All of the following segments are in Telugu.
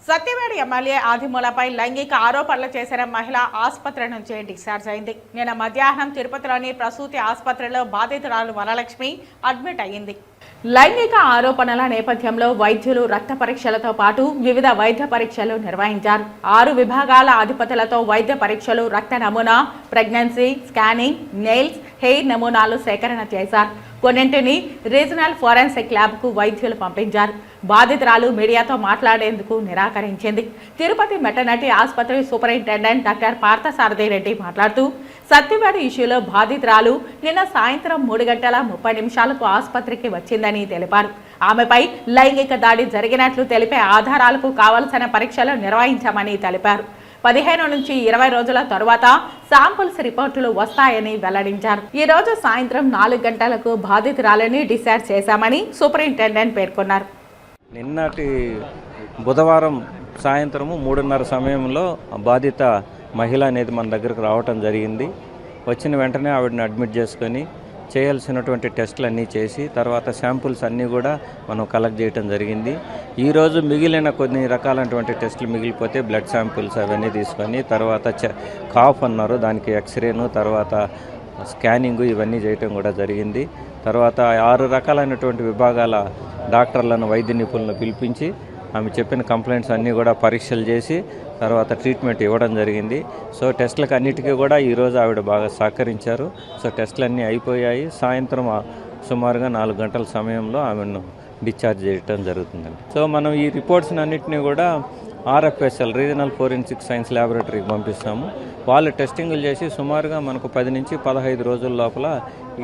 సత్యవేడి ఎమ్మెల్యే ఆదిమూలపై లైంగిక ఆరోపణలు చేసిన మహిళ ఆసుపత్రి నుంచి డిశ్చార్జ్ అయింది. నిన్న మధ్యాహ్నం తిరుపతిలోని ప్రసూతి ఆసుపత్రిలో బాధితురాలు వరలక్ష్మి అడ్మిట్ అయ్యింది. లైంగిక ఆరోపణల నేపథ్యంలో వైద్యులు రక్త పరీక్షలతో పాటు వివిధ వైద్య పరీక్షలు నిర్వహించారు. 6 విభాగాల అధిపతులతో వైద్య పరీక్షలు, రక్త నమూనా, ప్రెగ్నెన్సీ స్కానింగ్, నెయిల్స్, హెయిర్ నమూనాలు సేకరణ చేశారు. కొన్నింటిని రీజనల్ ఫోరెన్సిక్ ల్యాబ్కు వైద్యులు పంపించారు. బాధితురాలు మీడియాతో మాట్లాడేందుకు నిరాకరించింది. తిరుపతి మెటర్నిటీ ఆసుపత్రి సూపరింటెండెంట్ డాక్టర్ పార్థసారథి రెడ్డి మాట్లాడుతూ, సత్యవేడి ఇష్యూలో బాధితురాలు నిన్న సాయంత్రం 3:30 ఆసుపత్రికి వచ్చిందని తెలిపారు. ఆమెపై లైంగిక దాడి జరిగినట్లు తెలిపే ఆధారాలకు కావలసిన పరీక్షలు నిర్వహించామని తెలిపారు. 15 నుంచి 20 రోజుల తరువాత శాంపుల్స్ రిపోర్టులు వస్తాయని వెల్లడించారు. ఈ రోజు సాయంత్రం 4 గంటలకు బాధితురాలని డిశ్చార్జ్ చేశామని సూపరింటెండెంట్ పేర్కొన్నారు. నిన్నటి బుధవారం సాయంత్రము 3:30 సమయంలో బాధిత మహిళ అనేది మన దగ్గరకు రావటం జరిగింది. వచ్చిన వెంటనే ఆవిడని అడ్మిట్ చేసుకొని చేయాల్సినటువంటి టెస్టులు అన్నీ చేసి తర్వాత శాంపుల్స్ అన్నీ కూడా మనం కలెక్ట్ చేయడం జరిగింది. ఈరోజు మిగిలిన కొన్ని రకాలైనటువంటి టెస్టులు మిగిలిపోతే బ్లడ్ శాంపుల్స్ అవన్నీ తీసుకొని తర్వాత కాఫ్ అన్నారు, దానికి ఎక్స్రేను, తర్వాత స్కానింగ్ ఇవన్నీ చేయటం కూడా జరిగింది. తర్వాత 6 రకాలైనటువంటి విభాగాల డాక్టర్లను, వైద్య నిపుణులను పిలిపించి ఆమె చెప్పిన కంప్లైంట్స్ అన్నీ కూడా పరీక్షలు చేసి తర్వాత ట్రీట్మెంట్ ఇవ్వడం జరిగింది. సో టెస్టులకు అన్నిటికీ కూడా ఈరోజు ఆవిడ బాగా సహకరించారు. సో టెస్టులు అన్నీ అయిపోయాయి. సాయంత్రం సుమారుగా 4 గంటల సమయంలో ఆమెను డిశ్చార్జ్ చేయడం జరుగుతుందండి. సో మనం ఈ రిపోర్ట్స్ అన్నింటినీ కూడా RFSL రీజనల్ ఫోరెన్సిక్ సైన్స్ ల్యాబొరేటరీకి పంపిస్తాము. వాళ్ళు టెస్టింగ్లు చేసి సుమారుగా మనకు 10 నుంచి 15 రోజుల లోపల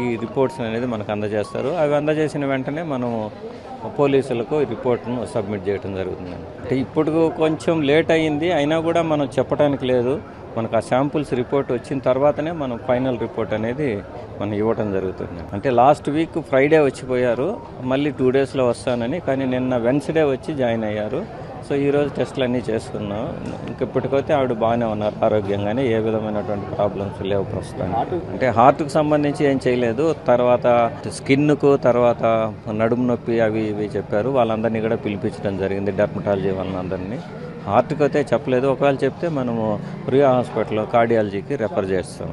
ఈ రిపోర్ట్స్ అనేది మనకు అందజేస్తారు. అవి అందజేసిన వెంటనే మనము పోలీసులకు రిపోర్ట్ను సబ్మిట్ చేయడం జరుగుతుందండి. అంటే ఇప్పుడు కొంచెం లేట్ అయ్యింది, అయినా కూడా మనం చెప్పడానికి లేదు. మనకు ఆ శాంపుల్స్ రిపోర్ట్ వచ్చిన తర్వాతనే మనం ఫైనల్ రిపోర్ట్ అనేది మనం ఇవ్వడం జరుగుతుంది. అంటే లాస్ట్ వీక్ ఫ్రైడే వచ్చిపోయారు, మళ్ళీ 2 డేస్లో వస్తానని, కానీ నిన్న వెన్స్డే వచ్చి జాయిన్ అయ్యారు. సో ఈరోజు టెస్టులు అన్నీ చేసుకున్నాం. ఇప్పటికైతే ఆవిడ బాగానే ఉన్నారు, ఆరోగ్యంగానే, ఏ విధమైనటువంటి ప్రాబ్లమ్స్ లేవు ప్రస్తుతానికి. అంటే హార్ట్కి సంబంధించి ఏం చేయలేదు. తర్వాత స్కిన్కు, తర్వాత నడుము నొప్పి అవి ఇవి చెప్పారు. వాళ్ళందరినీ కూడా పిలిపించడం జరిగింది, డెర్మటాలజీ వాళ్ళందరినీ. హార్ట్కి అయితే చెప్పలేదు. ఒకవేళ చెప్తే మనము ప్రియా హాస్పిటల్ కార్డియాలజీకి రెఫర్ చేస్తాం.